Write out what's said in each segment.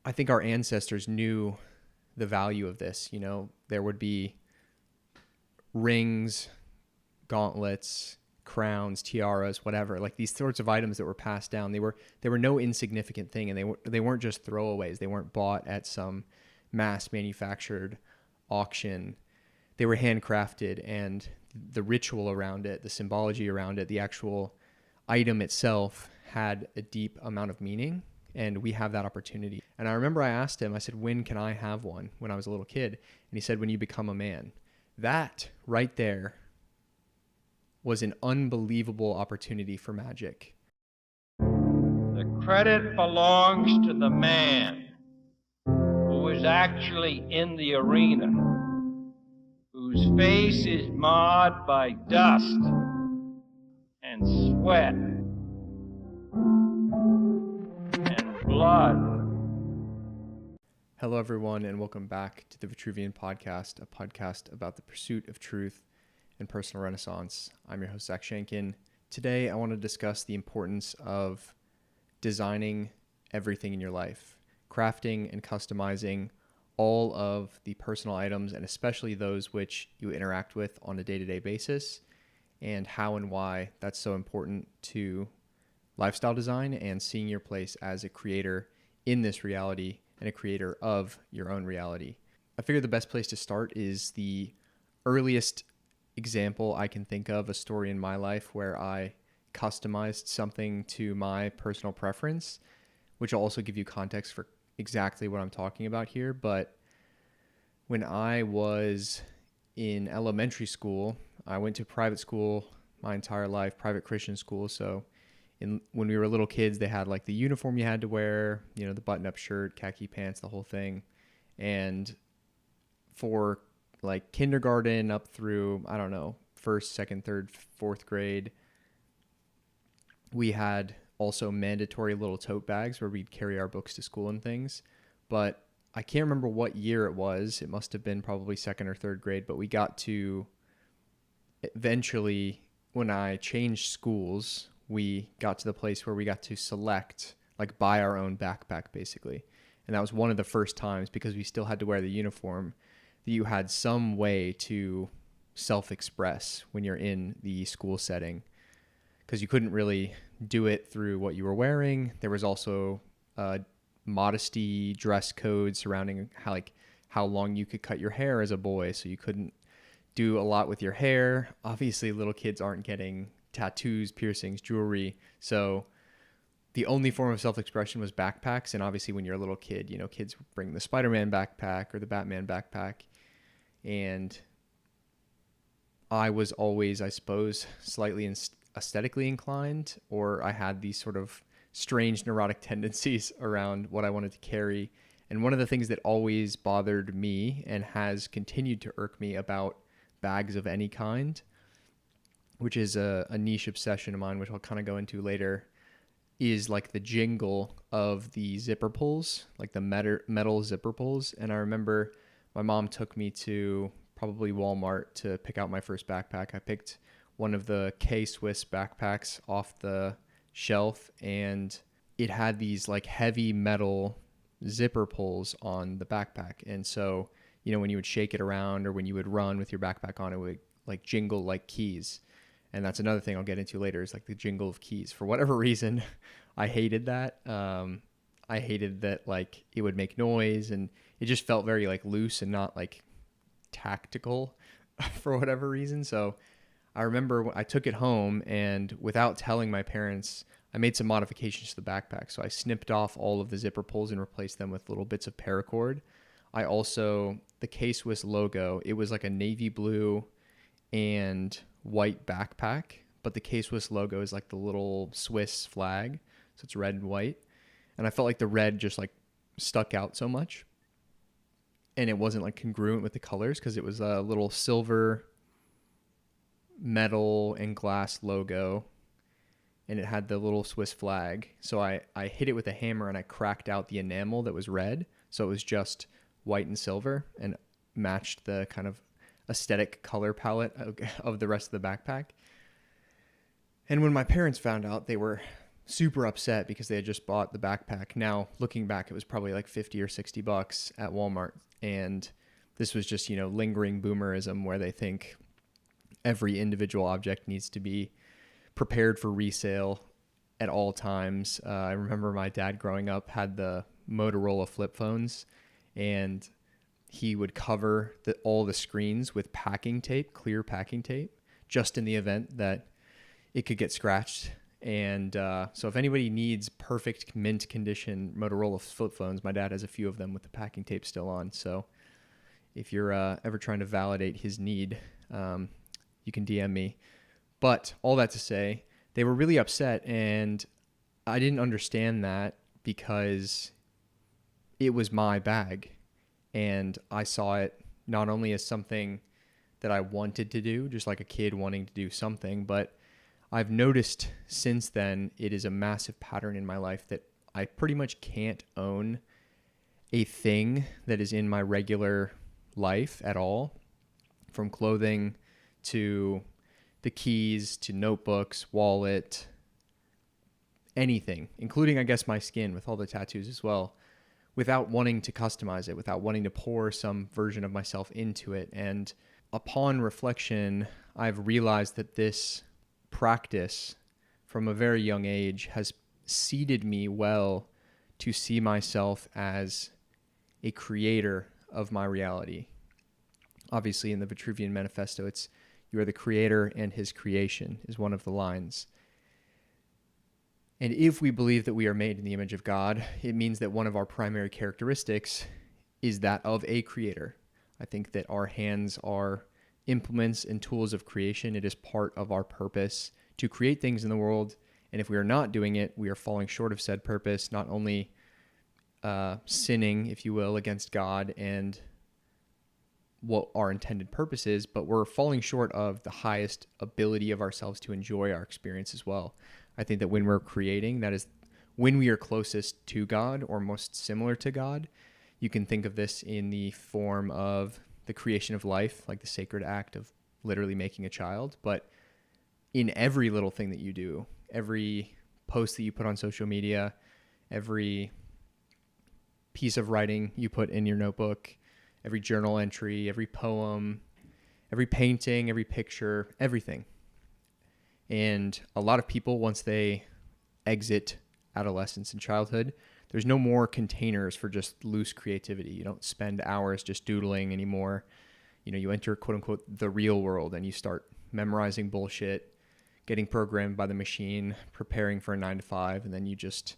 I think our ancestors knew the value of this. There would be rings, gauntlets, crowns, tiaras, whatever, like these sorts of items that were passed down. They were no insignificant thing, and they weren't just throwaways. They weren't bought at some mass manufactured auction. They were handcrafted, and the ritual around it, the symbology around it, the actual item itself had a deep amount of meaning, and we have that opportunity. And I remember I asked him, I said, when can I have one, when I was a little kid? And he said, when you become a man. That right there was an unbelievable opportunity for magic. The credit belongs to the man who is actually in the arena, whose face is marred by dust and sweat and blood. Hello, everyone, and welcome back to the Vitruvian Podcast, a podcast about the pursuit of truth and personal renaissance. I'm your host, Zach Shankin. Today, I want to discuss the importance of designing everything in your life, crafting and customizing all of the personal items, and especially those which you interact with on a day-to-day basis, and how and why that's so important to lifestyle design and seeing your place as a creator in this reality and a creator of your own reality. I figure the best place to start is the earliest example I can think of, a story in my life where I customized something to my personal preference, which will also give you context for exactly what I'm talking about here. But when I was in elementary school, I went to private school my entire life, private Christian school. So when we were little kids, they had like the uniform you had to wear, the button-up shirt, khaki pants, the whole thing. And for like kindergarten up through, I don't know, first, second, third, fourth grade, we had also mandatory little tote bags where we'd carry our books to school and things. But I can't remember what year it was. It must have been probably second or third grade, but we got to eventually, when I changed schools, we got to the place where we got to select, like buy our own backpack basically. And that was one of the first times, because we still had to wear the uniform, that you had some way to self-express when you're in the school setting, because you couldn't really do it through what you were wearing. There was also modesty dress code surrounding how long you could cut your hair as a boy, so you couldn't do a lot with your hair. Obviously, little kids aren't getting tattoos, piercings, jewelry. So the only form of self-expression was backpacks. And obviously when you're a little kid, kids bring the Spider-Man backpack or the Batman backpack. And I was always, I suppose, slightly aesthetically inclined, or I had these sort of strange neurotic tendencies around what I wanted to carry. And one of the things that always bothered me and has continued to irk me about bags of any kind, which is a niche obsession of mine, which I'll kind of go into later, is like the jingle of the zipper pulls, like the metal zipper pulls. And I remember my mom took me to probably Walmart to pick out my first backpack. I picked one of the K-Swiss backpacks off the shelf, and it had these like heavy metal zipper pulls on the backpack. And so, when you would shake it around or when you would run with your backpack on, it would like jingle like keys. And that's another thing I'll get into later, is like the jingle of keys. For whatever reason, I hated that. I hated that like it would make noise, and it just felt very like loose and not like tactical for whatever reason. So I remember I took it home, and without telling my parents, I made some modifications to the backpack. So I snipped off all of the zipper pulls and replaced them with little bits of paracord. I also, the K-Swiss logo, it was like a navy blue and white backpack, but the K-Swiss logo is like the little Swiss flag, so it's red and white. And I felt like the red just like stuck out so much, and it wasn't like congruent with the colors, because it was a little silver metal and glass logo, and it had the little Swiss flag. So I hit it with a hammer, and I cracked out the enamel that was red, so it was just white and silver and matched the kind of aesthetic color palette of the rest of the backpack. And when my parents found out, they were super upset because they had just bought the backpack. Now, looking back, it was probably like 50 or 60 bucks at Walmart. And this was just, lingering boomerism where they think every individual object needs to be prepared for resale at all times. I remember my dad growing up had the Motorola flip phones, and he would cover all the screens with packing tape, clear packing tape, just in the event that it could get scratched. And so if anybody needs perfect mint condition Motorola flip phones, my dad has a few of them with the packing tape still on. So if you're ever trying to validate his need, you can DM me. But all that to say, they were really upset, and I didn't understand that because it was my bag. And I saw it not only as something that I wanted to do, just like a kid wanting to do something, but I've noticed since then it is a massive pattern in my life that I pretty much can't own a thing that is in my regular life at all, from clothing to the keys to notebooks, wallet, anything, including, I guess, my skin with all the tattoos as well, without wanting to customize it, without wanting to pour some version of myself into it. And upon reflection, I've realized that this practice from a very young age has seeded me well to see myself as a creator of my reality. Obviously, in the Vitruvian Manifesto, it's "You are the creator and his creation" is one of the lines. And if we believe that we are made in the image of God, it means that one of our primary characteristics is that of a creator. I think that our hands are implements and tools of creation. It is part of our purpose to create things in the world. And if we are not doing it, we are falling short of said purpose, not only sinning, if you will, against God and what our intended purpose is, but we're falling short of the highest ability of ourselves to enjoy our experience as well. I think that when we're creating, that is when we are closest to God or most similar to God. You can think of this in the form of the creation of life, like the sacred act of literally making a child. But in every little thing that you do, every post that you put on social media, every piece of writing you put in your notebook, every journal entry, every poem, every painting, every picture, everything. And a lot of people, once they exit adolescence and childhood, there's no more containers for just loose creativity. You don't spend hours just doodling anymore. You enter, quote unquote, the real world, and you start memorizing bullshit, getting programmed by the machine, preparing for a 9 to 5, and then you just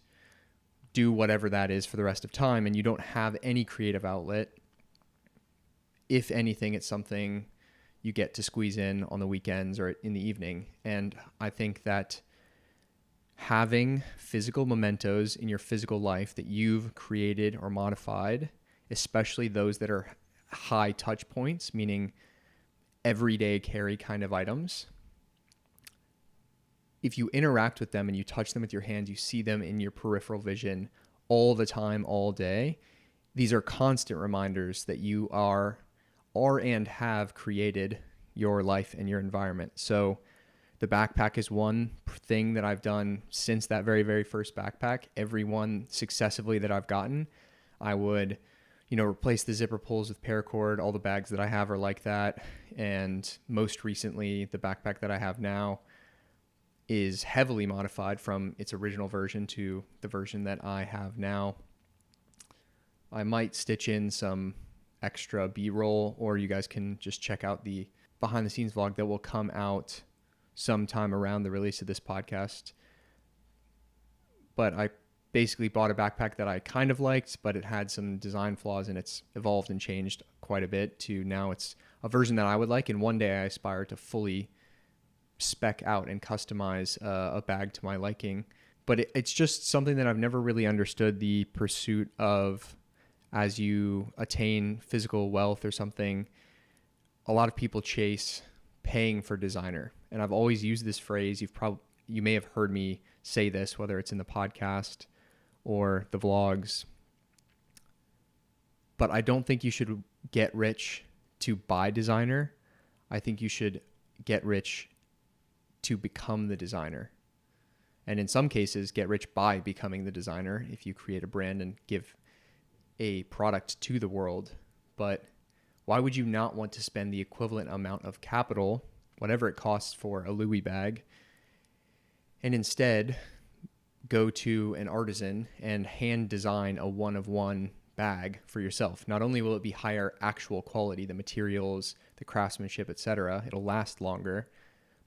do whatever that is for the rest of time, and you don't have any creative outlet. If anything, it's something you get to squeeze in on the weekends or in the evening. And I think that having physical mementos in your physical life that you've created or modified, especially those that are high touch points, meaning everyday carry kind of items, if you interact with them and you touch them with your hands, you see them in your peripheral vision all the time, all day, these are constant reminders that you are and have created your life and your environment. So the backpack is one thing that I've done since that very, very first backpack. Every one successively that I've gotten, I would, replace the zipper pulls with paracord. All the bags that I have are like that. And most recently, the backpack that I have now is heavily modified from its original version to the version that I have now. I might stitch in some extra B-roll, or you guys can just check out the behind the scenes vlog that will come out sometime around the release of this podcast. But I basically bought a backpack that I kind of liked, but it had some design flaws, and it's evolved and changed quite a bit to now it's a version that I would like. And one day I aspire to fully spec out and customize a bag to my liking. But it's just something that I've never really understood the pursuit of. As you attain physical wealth or something, a lot of people chase paying for designer. And I've always used this phrase. You may have heard me say this, whether it's in the podcast or the vlogs. But I don't think you should get rich to buy designer. I think you should get rich to become the designer. and in some cases get rich by becoming the designer if you create a brand and give a product to the world. But why would you not want to spend the equivalent amount of capital, whatever it costs for a Louis bag, and instead go to an artisan and hand design a one-of-one bag for yourself? Not only will it be higher actual quality, the materials, the craftsmanship, etc., it'll last longer,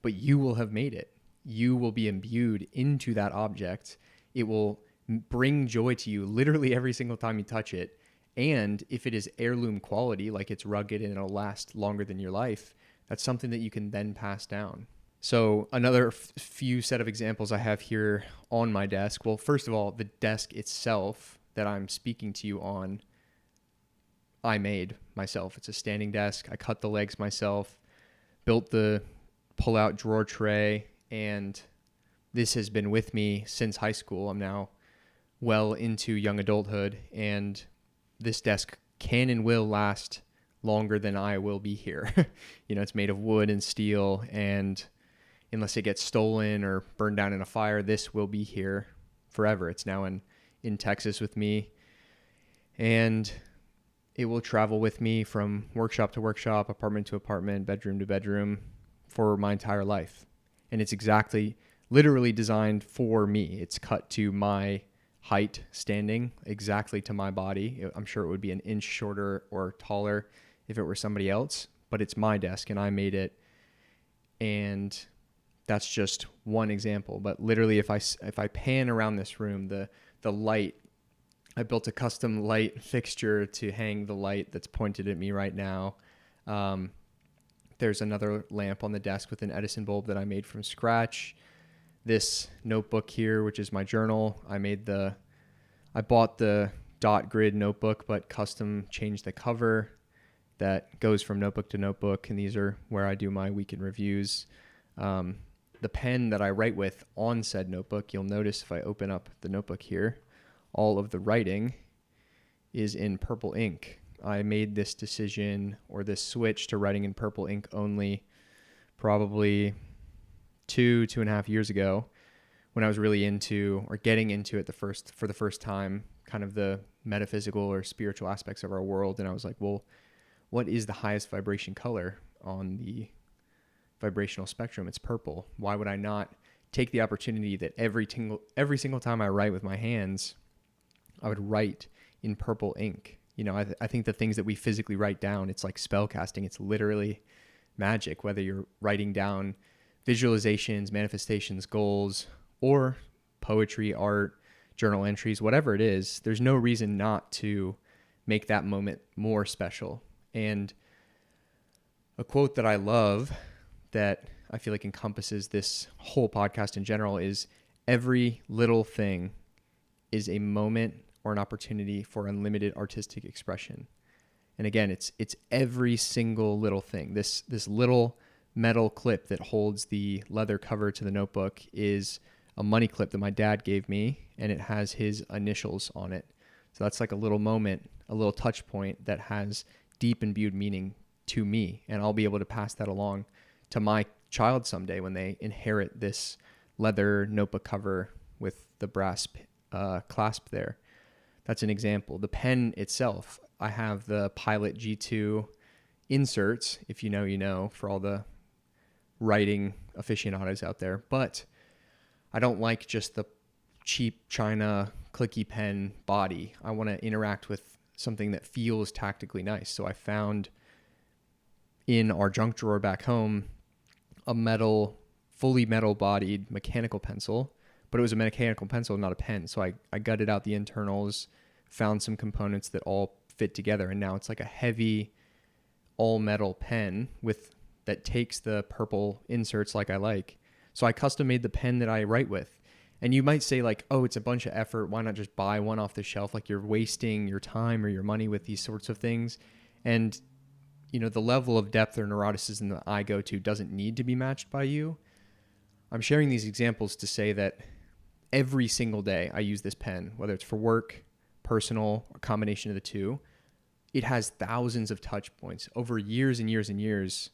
but you will have made it. You will be imbued into that object. It will bring joy to you literally every single time you touch it. And if it is heirloom quality, like it's rugged and it'll last longer than your life, that's something that you can then pass down. So another few set of examples I have here on my desk. Well, first of all, the desk itself that I'm speaking to you on, I made myself. It's a standing desk. I cut the legs myself, built the pull-out drawer tray, and this has been with me since high school. I'm now well into young adulthood, and this desk can and will last longer than I will be here. It's made of wood and steel, and unless it gets stolen or burned down in a fire, this will be here forever. It's now in Texas with me, and it will travel with me from workshop to workshop, apartment to apartment, bedroom to bedroom for my entire life. And it's literally designed for me. It's cut to my height standing, exactly to my body. I'm sure it would be an inch shorter or taller if it were somebody else, but it's my desk and I made it. And that's just one example. But literally, if I pan around this room, the light, I built a custom light fixture to hang the light that's pointed at me right now. There's another lamp on the desk with an Edison bulb that I made from scratch. This notebook here, which is my journal, I bought the dot grid notebook, but custom changed the cover that goes from notebook to notebook. And these are where I do my weekend reviews. The pen that I write with on said notebook, you'll notice if I open up the notebook here, all of the writing is in purple ink. I made this decision or this switch to writing in purple ink only probably 2.5 years ago, when I was really into or getting into it for the first time, kind of the metaphysical or spiritual aspects of our world. And I was like, well, what is the highest vibration color on the vibrational spectrum? It's purple. Why would I not take the opportunity that every single time I write with my hands, I would write in purple ink? I think the things that we physically write down, it's like spell casting. It's literally magic, whether you're writing down visualizations, manifestations, goals, or poetry, art, journal entries, whatever it is. There's no reason not to make that moment more special. And a quote that I love that I feel like encompasses this whole podcast in general is, every little thing is a moment or an opportunity for unlimited artistic expression. And again, it's every single little thing. This little metal clip that holds the leather cover to the notebook is a money clip that my dad gave me, and it has his initials on it. So that's like a little moment, a little touch point that has deep imbued meaning to me, and I'll be able to pass that along to my child someday when they inherit this leather notebook cover with the brass clasp there. That's an example. The pen itself, I have the Pilot G2 inserts, if you know, you know, for all the writing aficionados out there. But I don't like just the cheap China clicky pen body. I want to interact with something that feels tactically nice. So I found in our junk drawer back home a fully metal bodied mechanical pencil, but it was a mechanical pencil, not a pen. So I gutted out the internals, found some components that all fit together, and now it's like a heavy all metal pen that takes the purple inserts like I like. So I custom made the pen that I write with. And you might say like, oh, it's a bunch of effort. Why not just buy one off the shelf? Like, you're wasting your time or your money with these sorts of things. And the level of depth or neuroticism that I go to doesn't need to be matched by you. I'm sharing these examples to say that every single day I use this pen, whether it's for work, personal, a combination of the two. It has thousands of touch points over years and years and years.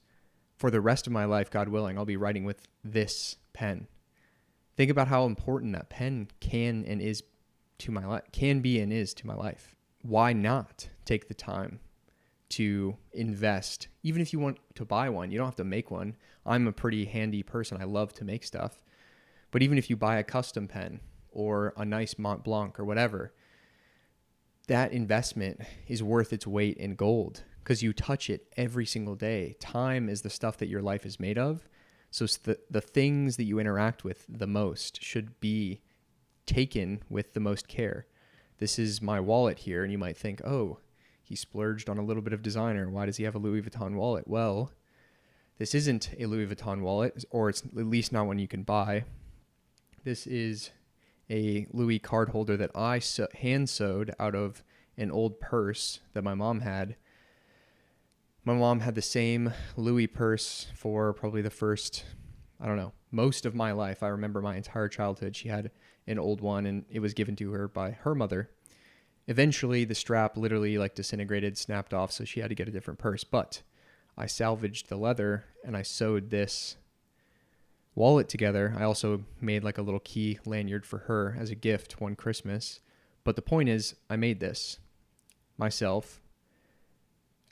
For the rest of my life, God willing, I'll be writing with this pen. Think about how important that pen can and is to my life, can be and is to my life. Why not take the time to invest? Even if you want to buy one, you don't have to make one. I'm a pretty handy person. I love to make stuff. But even if you buy a custom pen or a nice Mont Blanc or whatever, that investment is worth its weight in gold because you touch it every single day. Time is the stuff that your life is made of. So the things that you interact with the most should be taken with the most care. This is my wallet here, and you might think, oh, he splurged on a little bit of designer. Why does he have a Louis Vuitton wallet? Well, this isn't a Louis Vuitton wallet, or it's at least not one you can buy. This is a Louis card holder that I hand sewed out of an old purse that my mom had. My mom had the same Louis purse for probably the first, most of my life. I remember my entire childhood. She had an old one, and it was given to her by her mother. Eventually, the strap literally disintegrated, snapped off, so she had to get a different purse. But I salvaged the leather, and I sewed this wallet together. I also made a little key lanyard for her as a gift one Christmas. But the point is, I made this myself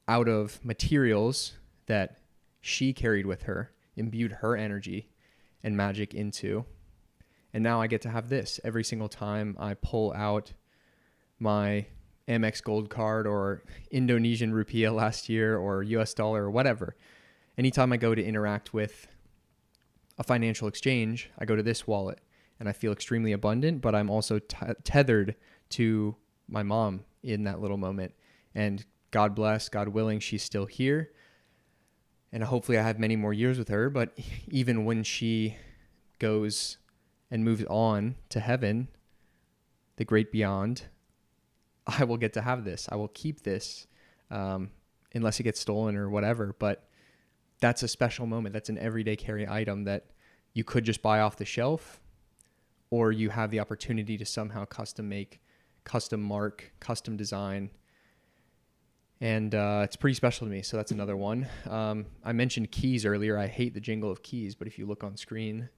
out of materials that she carried with her, imbued her energy and magic into. And now I get to have this every single time I pull out my Amex Gold card or Indonesian rupiah last year or US dollar or whatever. Anytime I go to interact with a financial exchange, I go to this wallet and I feel extremely abundant, but I'm also tethered to my mom in that little moment. And God bless, God willing, she's still here. And hopefully I have many more years with her. But even when she goes and moves on to heaven, the great beyond, I will get to have this. I will keep this unless it gets stolen or whatever. But that's a special moment. That's an everyday carry item that you could just buy off the shelf, or you have the opportunity to somehow custom make, custom mark, custom design. And it's pretty special to me. So that's another one. I mentioned keys earlier. I hate the jingle of keys, but if you look on screen,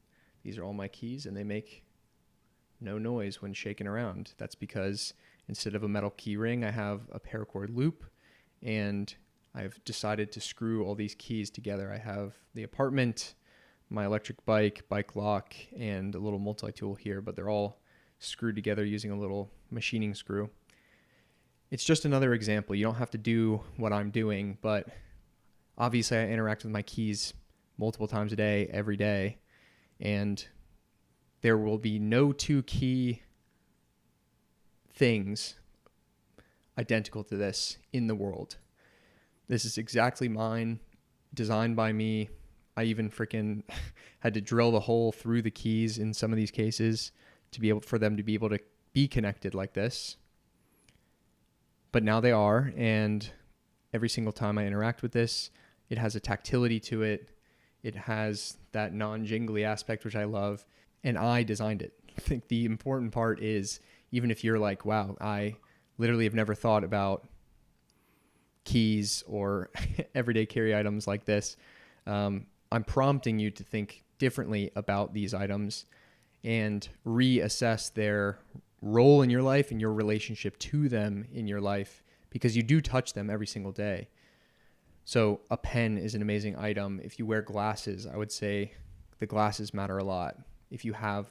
these are all my keys and they make no noise when shaken around. That's because instead of a metal key ring, I have a paracord loop, and I've decided to screw all these keys together. I have the apartment, my electric bike lock, and a little multi-tool here, but they're all screwed together using a little machining screw. It's just another example. You don't have to do what I'm doing, but obviously I interact with my keys multiple times a day, every day, and there will be no two key things identical to this in the world. This is exactly mine, designed by me. I even freaking had to drill the hole through the keys in some of these cases to be able for them to be able to be connected like this. But now they are, and every single time I interact with this, it has a tactility to it. It has that non-jingly aspect, which I love, and I designed it. I think the important part is, even if you're like, wow, I literally have never thought about keys or everyday carry items like this, I'm prompting you to think differently about these items and reassess their role in your life and your relationship to them in your life, because you do touch them every single day. So a pen is an amazing item. If you wear glasses, I would say the glasses matter a lot. If you have,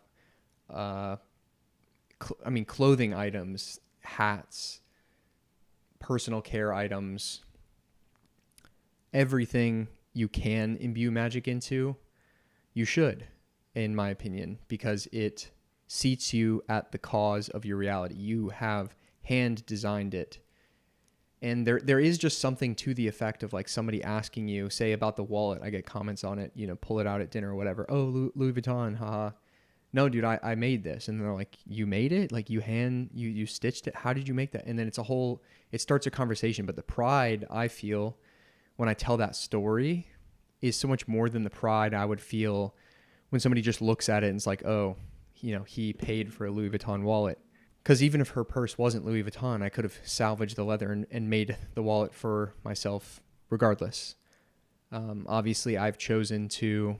clothing items, hats, personal care items, everything you can imbue magic into, you should, in my opinion, because it seats you at the cause of your reality. You have hand designed it. And there is just something to the effect of somebody asking you, say about the wallet, I get comments on it, pull it out at dinner or whatever. Oh, Louis Vuitton, haha. No, dude, I made this. And they're like, you made it? You stitched it? How did you make that? And then it starts a conversation. But the pride I feel when I tell that story is so much more than the pride I would feel when somebody just looks at it and it's like, oh, he paid for a Louis Vuitton wallet. Because even if her purse wasn't Louis Vuitton, I could have salvaged the leather and made the wallet for myself regardless. Obviously, I've chosen to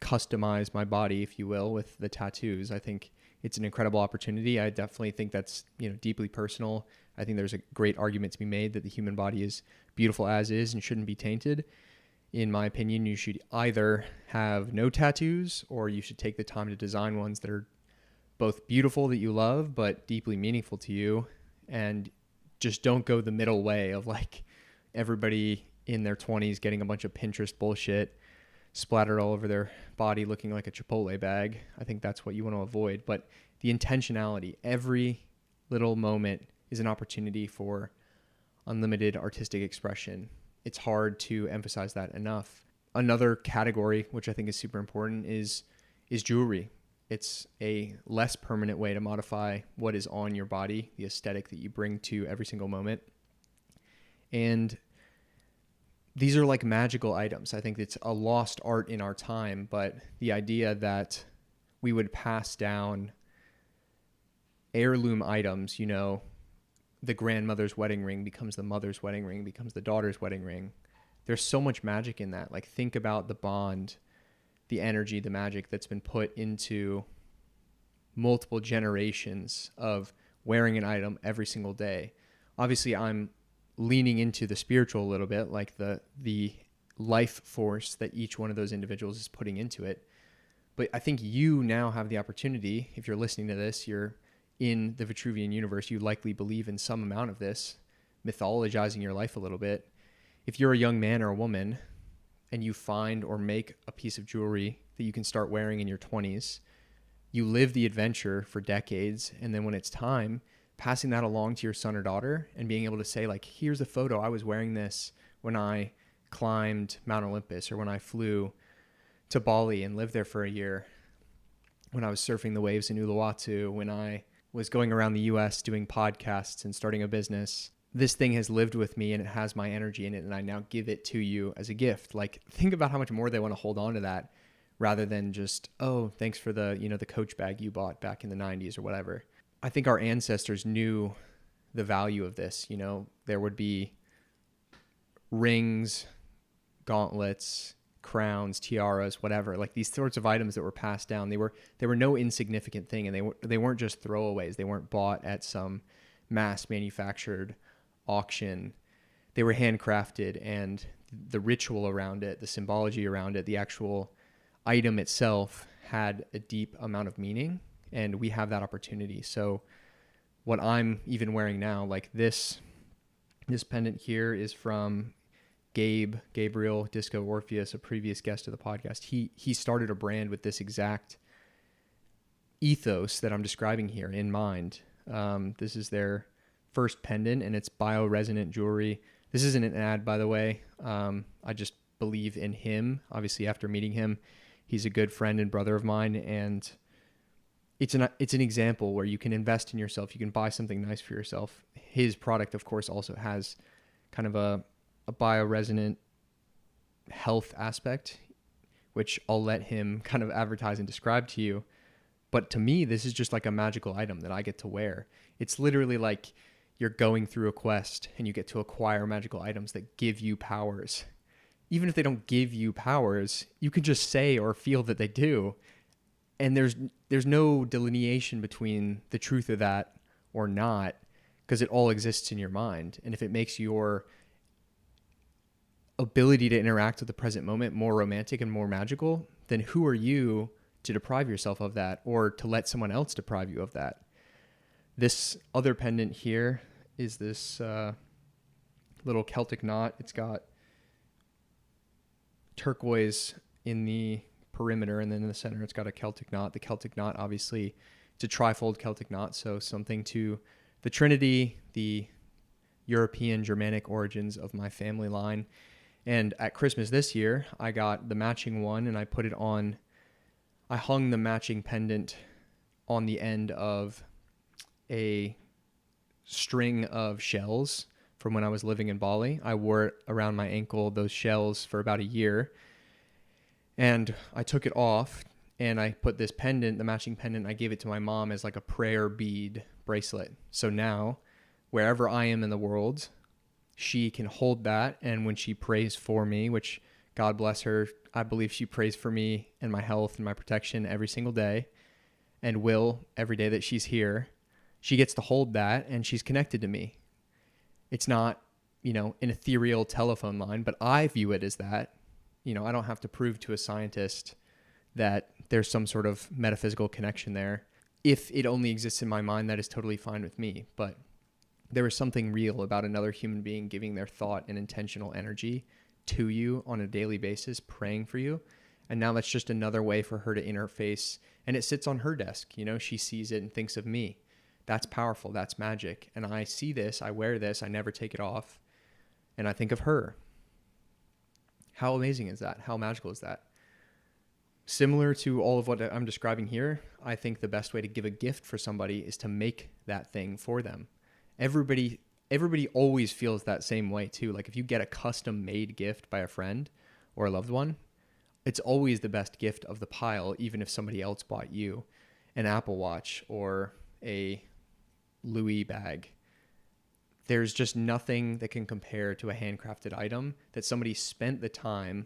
customize my body, if you will, with the tattoos. I think it's an incredible opportunity. I definitely think that's, deeply personal. I think there's a great argument to be made that the human body is beautiful as is and shouldn't be tainted. In my opinion, you should either have no tattoos, or you should take the time to design ones that are both beautiful, that you love, but deeply meaningful to you. And just don't go the middle way of like everybody in their 20s getting a bunch of Pinterest bullshit splattered all over their body looking like a Chipotle bag. I think that's what you want to avoid. But the intentionality, every little moment is an opportunity for unlimited artistic expression. It's hard to emphasize that enough. Another category, which I think is super important, is jewelry. It's a less permanent way to modify what is on your body, the aesthetic that you bring to every single moment. And these are like magical items. I think it's a lost art in our time, but the idea that we would pass down heirloom items, the grandmother's wedding ring becomes the mother's wedding ring, becomes the daughter's wedding ring. There's so much magic in that. Like, think about the bond, the energy, the magic that's been put into multiple generations of wearing an item every single day. Obviously, I'm leaning into the spiritual a little bit, like the life force that each one of those individuals is putting into it. But I think you now have the opportunity, if you're listening to this, you're in the Vitruvian universe, you likely believe in some amount of this, mythologizing your life a little bit. If you're a young man or a woman and you find or make a piece of jewelry that you can start wearing in your 20s, you live the adventure for decades, and then when it's time, passing that along to your son or daughter and being able to say, like, here's a photo, I was wearing this when I climbed Mount Olympus, or when I flew to Bali and lived there for a year, when I was surfing the waves in Uluwatu, when I was going around the US doing podcasts and starting a business. This thing has lived with me and it has my energy in it, and I now give it to you as a gift. Like, think about how much more they want to hold on to that rather than just, oh, thanks for the, the Coach bag you bought back in the 90s or whatever. I think our ancestors knew the value of this. There would be rings, gauntlets, crowns, tiaras, whatever, like these sorts of items that were passed down. They were no insignificant thing, and they weren't just throwaways. They weren't bought at some mass manufactured auction. They were handcrafted, and the ritual around it, the symbology around it, the actual item itself had a deep amount of meaning, and we have that opportunity. So what I'm even wearing now, like this pendant here, is from Gabriel Disco Orpheus, a previous guest of the podcast. He started a brand with this exact ethos that I'm describing here in mind. This is their first pendant, and it's bioresonant jewelry. This isn't an ad, by the way. I just believe in him. Obviously, after meeting him, he's a good friend and brother of mine, and it's an example where you can invest in yourself. You can buy something nice for yourself. His product, of course, also has kind of a bioresonant health aspect, which I'll let him kind of advertise and describe to you. But to me, this is just like a magical item that I get to wear. It's literally like you're going through a quest and you get to acquire magical items that give you powers. Even if they don't give you powers, you can just say or feel that they do. And there's no delineation between the truth of that or not, because it all exists in your mind. And if it makes your ability to interact with the present moment more romantic and more magical, then who are you to deprive yourself of that, or to let someone else deprive you of that? This other pendant here is this little Celtic knot. It's got turquoise in the perimeter, and then in the center it's got a Celtic knot. The Celtic knot, obviously, it's a trifold Celtic knot, so something to the Trinity, the European Germanic origins of my family line. And at Christmas this year, I got the matching one, and I hung the matching pendant on the end of a string of shells from when I was living in Bali. I wore it around my ankle, those shells, for about a year. And I took it off, and I put this pendant, the matching pendant, I gave it to my mom as like a prayer bead bracelet. So now, wherever I am in the world, she can hold that, and when she prays for me, which God bless her. I believe she prays for me and my health and my protection every single day, and will every day that she's here. She gets to hold that, and she's connected to me. It's not, an ethereal telephone line, but I view it as that. I don't have to prove to a scientist that there's some sort of metaphysical connection there. If it only exists in my mind, that is totally fine with me. But there is something real about another human being giving their thought and intentional energy to you on a daily basis, praying for you. And now that's just another way for her to interface. And it sits on her desk. She sees it and thinks of me. That's powerful. That's magic. And I see this. I wear this. I never take it off. And I think of her. How amazing is that? How magical is that? Similar to all of what I'm describing here, I think the best way to give a gift for somebody is to make that thing for them. Everybody always feels that same way too. Like if you get a custom made gift by a friend or a loved one, it's always the best gift of the pile, even if somebody else bought you an Apple Watch or a Louis bag. There's just nothing that can compare to a handcrafted item that somebody spent the time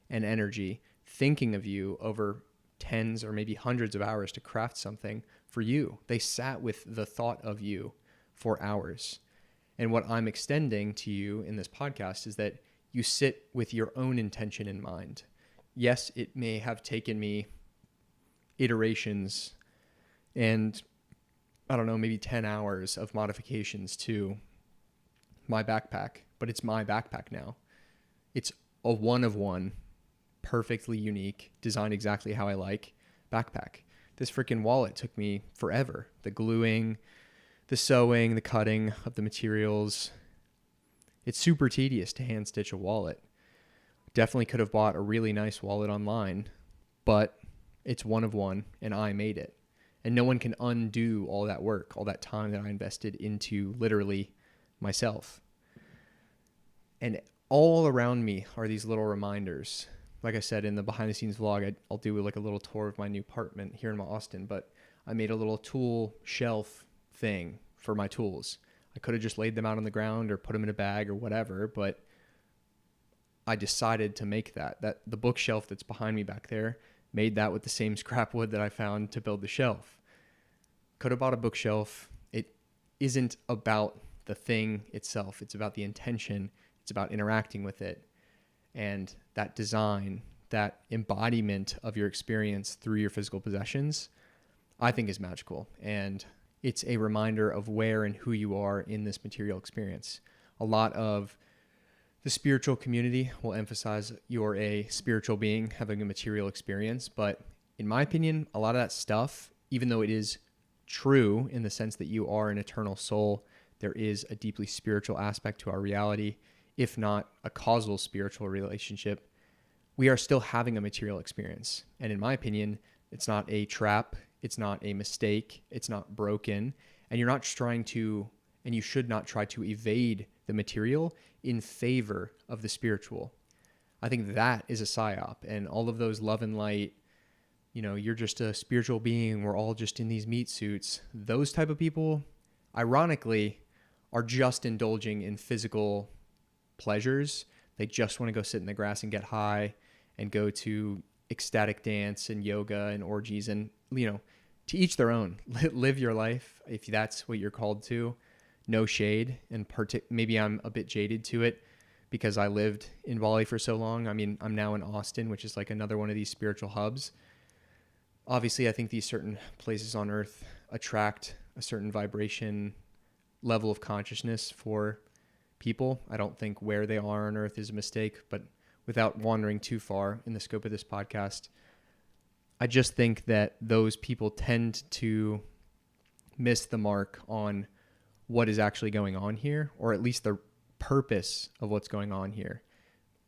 and energy thinking of you over tens or maybe hundreds of hours to craft something for you. They sat with the thought of you for hours. And what I'm extending to you in this podcast is that you sit with your own intention in mind. Yes, it may have taken me iterations and maybe 10 hours of modifications to my backpack, but it's my backpack now. It's a one of one, perfectly unique, designed exactly how I like backpack. This freaking wallet took me forever. The gluing, the sewing, the cutting of the materials. It's super tedious to hand stitch a wallet. Definitely could have bought a really nice wallet online, but it's one of one and I made it. And no one can undo all that work, all that time that I invested into literally myself. And all around me are these little reminders. Like I said in the behind the scenes vlog, I'll do like a little tour of my new apartment here in Austin, but I made a little tool shelf thing for my tools. I could have just laid them out on the ground or put them in a bag or whatever, but I decided to make that the bookshelf that's behind me back there, made that with the same scrap wood that I found to build the shelf. Could have bought a bookshelf. It isn't about the thing itself. It's about the intention. It's about interacting with it. And that design, that embodiment of your experience through your physical possessions, I think is magical. And it's a reminder of where and who you are in this material experience. A lot of the spiritual community will emphasize you're a spiritual being having a material experience. But in my opinion, a lot of that stuff, even though it is true in the sense that you are an eternal soul, there is a deeply spiritual aspect to our reality, if not a causal spiritual relationship. We are still having a material experience. And in my opinion, it's not a trap. It's not a mistake. It's not broken. And you're not trying to, and you should not try to evade the material in favor of the spiritual. I think that is a psyop. And all of those love and light, you're just a spiritual being. We're all just in these meat suits. Those type of people, ironically, are just indulging in physical pleasures. They just want to go sit in the grass and get high and go to ecstatic dance and yoga and orgies and, to each their own. Live your life if that's what you're called to. No shade. And maybe I'm a bit jaded to it because I lived in Bali for so long. I mean, I'm now in Austin, which is like another one of these spiritual hubs. Obviously, I think these certain places on earth attract a certain vibration level of consciousness for people. I don't think where they are on earth is a mistake, but without wandering too far in the scope of this podcast, I just think that those people tend to miss the mark on what is actually going on here, or at least the purpose of what's going on here.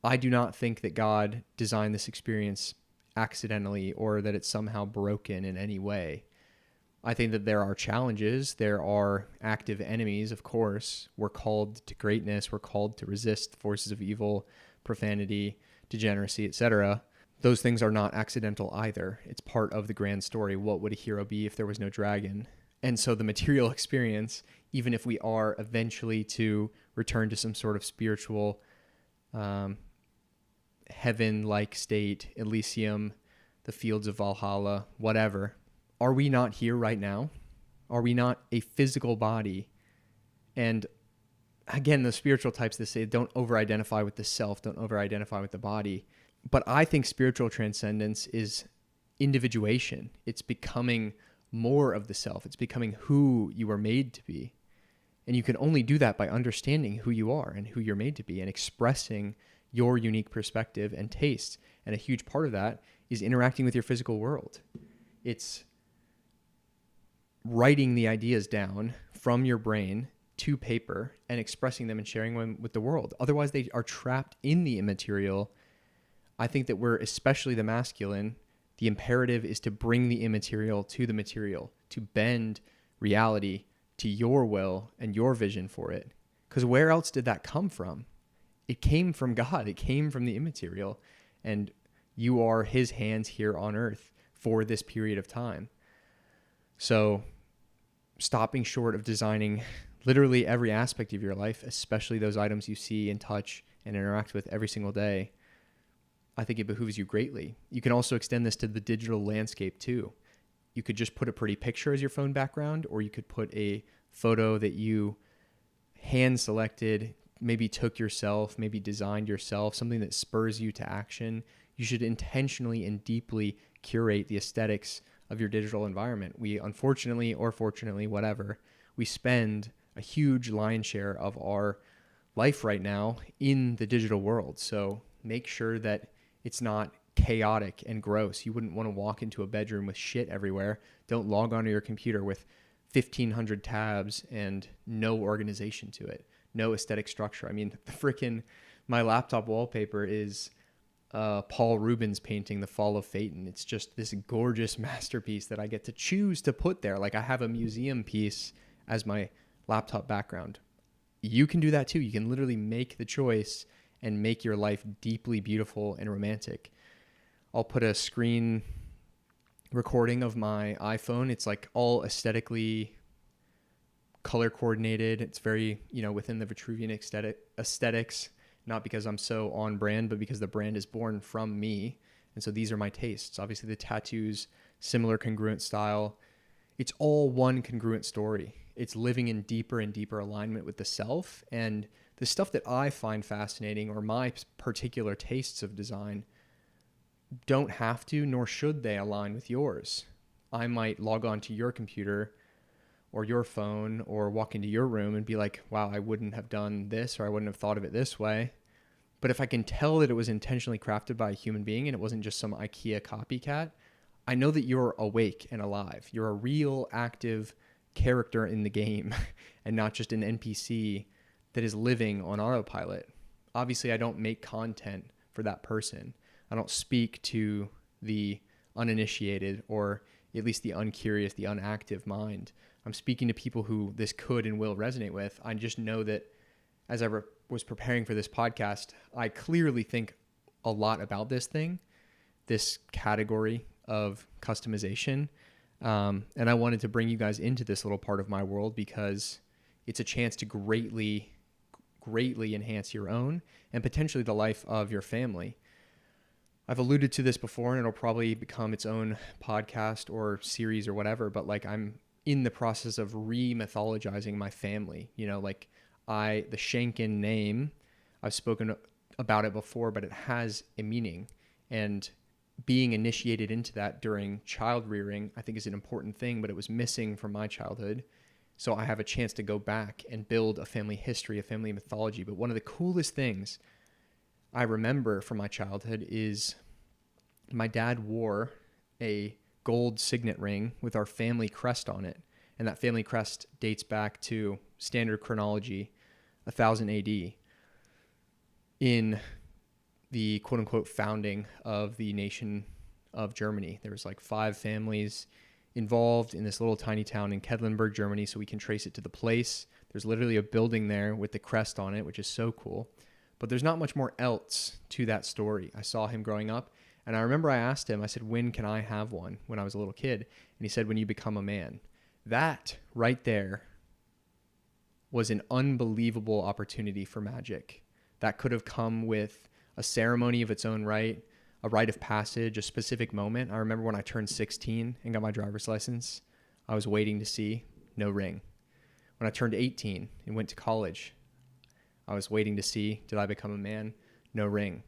I do not think that God designed this experience accidentally or that it's somehow broken in any way. I think that there are challenges. There are active enemies, of course. We're called to greatness. We're called to resist forces of evil, profanity, degeneracy, etc. Those things are not accidental either. It's part of the grand story. What would a hero be if there was no dragon? And so the material experience, even if we are eventually to return to some sort of spiritual heaven-like state, Elysium, the fields of Valhalla, whatever. Are we not here right now? Are we not a physical body? And again, the spiritual types that say don't over-identify with the self, don't over-identify with the body. But I think spiritual transcendence is individuation. It's becoming more of the self. It's becoming who you were made to be. And you can only do that by understanding who you are and who you're made to be and expressing your unique perspective and taste. And a huge part of that is interacting with your physical world. It's writing the ideas down from your brain to paper and expressing them and sharing them with the world. Otherwise, they are trapped in the immaterial. I think that we're, especially the masculine, the imperative is to bring the immaterial to the material, to bend reality to your will and your vision for it. Because where else did that come from? It came from God. It came from the immaterial. And you are his hands here on earth for this period of time. So stopping short of designing literally every aspect of your life, especially those items you see and touch and interact with every single day, I think it behooves you greatly. You can also extend this to the digital landscape too. You could just put a pretty picture as your phone background, or you could put a photo that you hand selected, maybe took yourself, maybe designed yourself, something that spurs you to action. You should intentionally and deeply curate the aesthetics of your digital environment. We unfortunately, or fortunately, whatever, we spend a huge lion's share of our life right now in the digital world. So make sure that it's not chaotic and gross. You wouldn't want to walk into a bedroom with shit everywhere. Don't log onto your computer with 1,500 tabs and no organization to it, no aesthetic structure. I mean, my laptop wallpaper is Paul Rubens painting The Fall of Phaeton. It's just this gorgeous masterpiece that I get to choose to put there. Like I have a museum piece as my laptop background. You can do that too. You can literally make the choice and make your life deeply beautiful and romantic. I'll put a screen recording of my iPhone. It's like all aesthetically color coordinated. It's very, within the Vitruvian aesthetics, not because I'm so on brand, but because the brand is born from me. And so these are my tastes. Obviously the tattoos, similar congruent style. It's all one congruent story. It's living in deeper and deeper alignment with the self. And the stuff that I find fascinating, or my particular tastes of design, don't have to, nor should they align with yours. I might log on to your computer or your phone or walk into your room and be like, wow, I wouldn't have done this, or I wouldn't have thought of it this way. But if I can tell that it was intentionally crafted by a human being and it wasn't just some IKEA copycat, I know that you're awake and alive. You're a real active character in the game and not just an NPC that is living on autopilot. Obviously, I don't make content for that person. I don't speak to the uninitiated, or at least the uncurious, the unactive mind. I'm speaking to people who this could and will resonate with. I just know that as I was preparing for this podcast, I clearly think a lot about this category of customization. And I wanted to bring you guys into this little part of my world because it's a chance to greatly enhance your own and potentially the life of your family. I've alluded to this before, and it'll probably become its own podcast or series or whatever, but like I'm in the process of re-mythologizing my family. The Shankin name, I've spoken about it before, but it has a meaning. And being initiated into that during child rearing, I think is an important thing, but it was missing from my childhood. So I have a chance to go back and build a family history, a family mythology. But one of the coolest things I remember from my childhood is my dad wore a gold signet ring with our family crest on it. And that family crest dates back to standard chronology, 1000 AD, in the quote unquote founding of the nation of Germany. There was like 5 families involved in this little tiny town in Kedlenburg, Germany. So we can trace it to the place. There's literally a building there with the crest on it, which is so cool. But there's not much more else to that story. I saw him growing up, and I remember I asked him, I said, when can I have one, when I was a little kid? And he said, when you become a man. That right there was an unbelievable opportunity for magic. That could have come with a ceremony of its own right, a rite of passage, a specific moment. I remember when I turned 16 and got my driver's license, I was waiting to see, no ring. When I turned 18 and went to college, I was waiting to see, did I become a man? No ring.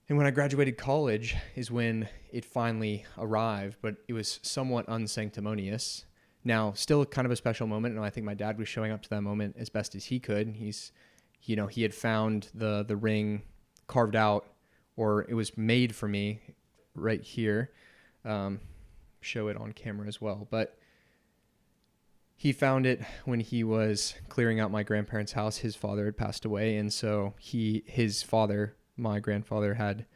And when I graduated college is when it finally arrived, but it was somewhat unsanctimonious. Now, still kind of a special moment, and I think my dad was showing up to that moment as best as he could. He had found the ring carved out, or it was made for me right here. Show it on camera as well. But he found it when he was clearing out my grandparents' house. His father had passed away, and so my grandfather, had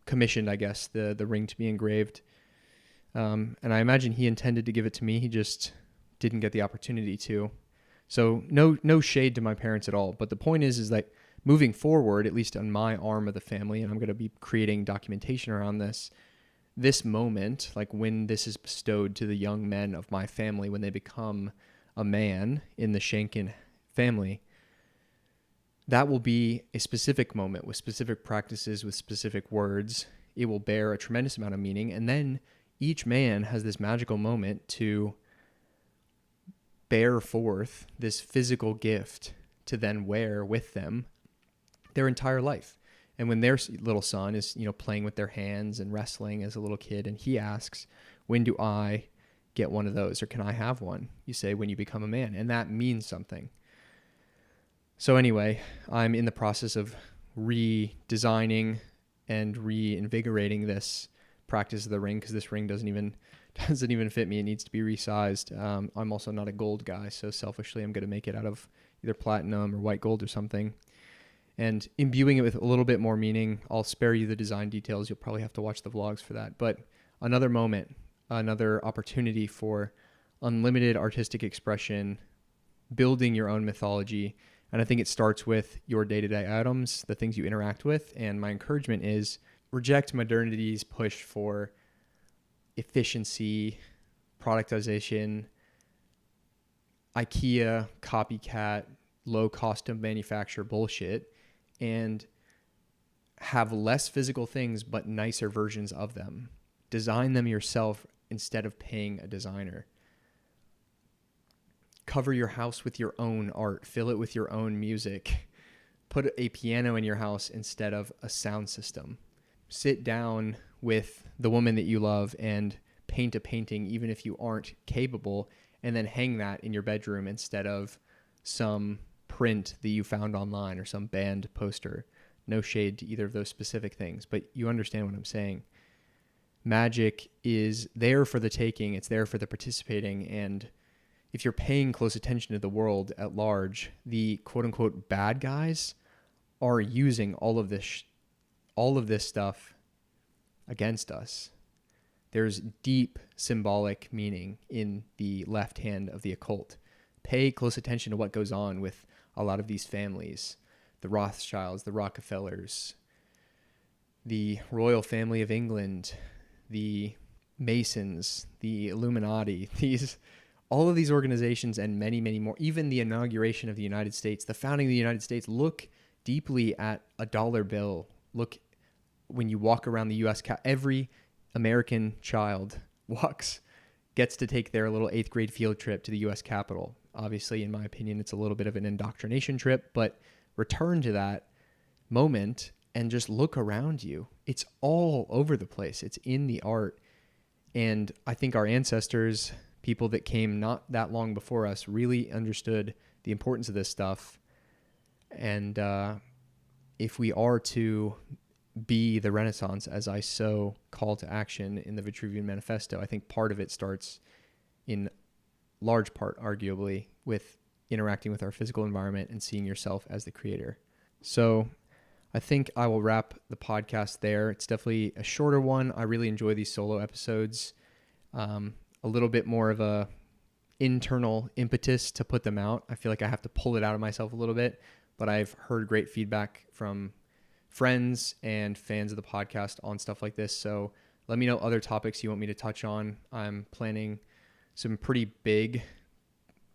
commissioned, I guess, the ring to be engraved. And I imagine he intended to give it to me. He just didn't get the opportunity to. So no shade to my parents at all. But the point is that moving forward, at least on my arm of the family, and I'm going to be creating documentation around this moment, like when this is bestowed to the young men of my family, when they become a man in the Shankin family, that will be a specific moment with specific practices, with specific words. It will bear a tremendous amount of meaning. And then each man has this magical moment to bear forth this physical gift to then wear with them their entire life. And when their little son is, playing with their hands and wrestling as a little kid, and he asks, when do I get one of those, or can I have one? You say, when you become a man. And that means something. So anyway, I'm in the process of redesigning and reinvigorating this practice of the ring, because this ring doesn't even fit me. It needs to be resized. I'm also not a gold guy, so selfishly I'm going to make it out of either platinum or white gold or something, and imbuing it with a little bit more meaning. I'll spare you the design details. You'll probably have to watch the vlogs for that. But another moment, another opportunity for unlimited artistic expression, building your own mythology. And I think it starts with your day-to-day items, the things you interact with. And my encouragement is reject modernity's push for efficiency, productization, IKEA, copycat, low cost of manufacture bullshit, and have less physical things but nicer versions of them. Design them yourself instead of paying a designer. Cover your house with your own art. Fill it with your own music. Put a piano in your house instead of a sound system. Sit down with the woman that you love and paint a painting, even if you aren't capable, and then hang that in your bedroom instead of some print that you found online or some band poster. No shade to either of those specific things, but you understand what I'm saying. Magic is there for the taking. It's there for the participating. And if you're paying close attention to the world at large, the quote unquote bad guys are using all of this stuff against us. There's deep symbolic meaning in the left hand of the occult. Pay close attention to what goes on with a lot of these families, the Rothschilds, the Rockefellers, the royal family of England, the Masons, the Illuminati, all of these organizations and many, many more, even the inauguration of the United States, the founding of the United States. Look deeply at a dollar bill. Look, when you walk around the U.S., every American child gets to take their little 8th grade field trip to the U.S. Capitol. Obviously, in my opinion, it's a little bit of an indoctrination trip, but return to that moment and just look around you. It's all over the place. It's in the art. And I think our ancestors, people that came not that long before us, really understood the importance of this stuff. And if we are to be the Renaissance, as I so call to action in the Vitruvian Manifesto, I think part of it starts in large part, arguably, with interacting with our physical environment and seeing yourself as the creator. So I think I will wrap the podcast there. It's definitely a shorter one. I really enjoy these solo episodes. A little bit more of a internal impetus to put them out. I feel like I have to pull it out of myself a little bit, but I've heard great feedback from friends and fans of the podcast on stuff like this. So let me know other topics you want me to touch on. I'm planning some pretty big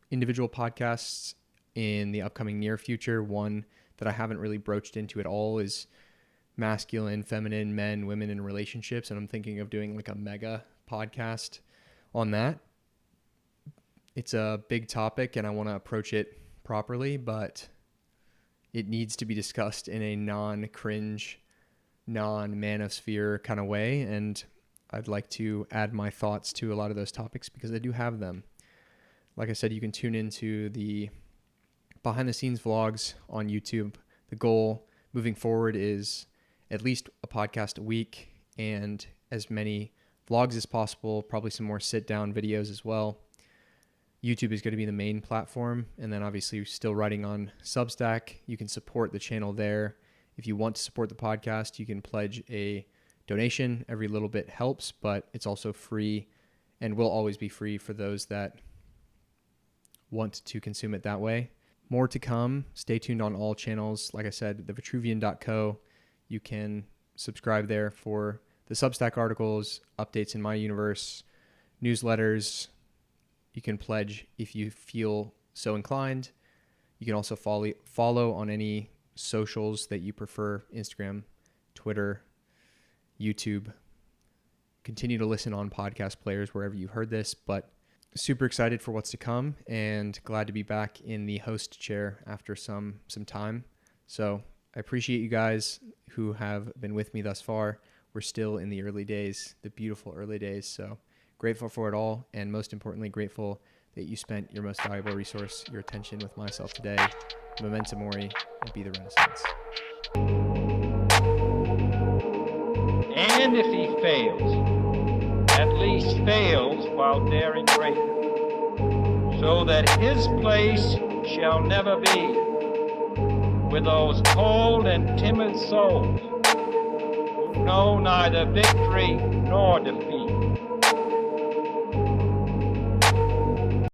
individual podcasts in the upcoming near future. One that I haven't really broached into at all is masculine, feminine, men, women in relationships. And I'm thinking of doing like a mega podcast on that. It's a big topic and I want to approach it properly, but it needs to be discussed in a non-cringe, non-manosphere kind of way. And I'd like to add my thoughts to a lot of those topics because I do have them. Like I said, you can tune into the behind the scenes vlogs on YouTube. The goal moving forward is at least a podcast a week and as many vlogs as possible, probably some more sit down videos as well. YouTube is going to be the main platform. And then obviously still writing on Substack. You can support the channel there. If you want to support the podcast, you can pledge a donation. Every little bit helps, but it's also free and will always be free for those that want to consume it that way. More to come. Stay tuned on all channels. Like I said, the Vitruvian.co. You can subscribe there for the Substack articles, updates in my universe, newsletters. You can pledge if you feel so inclined. You can also follow on any socials that you prefer, Instagram, Twitter, YouTube. Continue to listen on podcast players wherever you heard this, but super excited for what's to come and glad to be back in the host chair after some time. So I appreciate you guys who have been with me thus far. We're still in the early days, the beautiful early days. So grateful for it all. And most importantly, grateful that you spent your most valuable resource, your attention with myself today. Memento Mori and be the Renaissance. And if he fails, at least fails while daring greater, so that his place shall never be with those cold and timid souls who know neither victory nor defeat.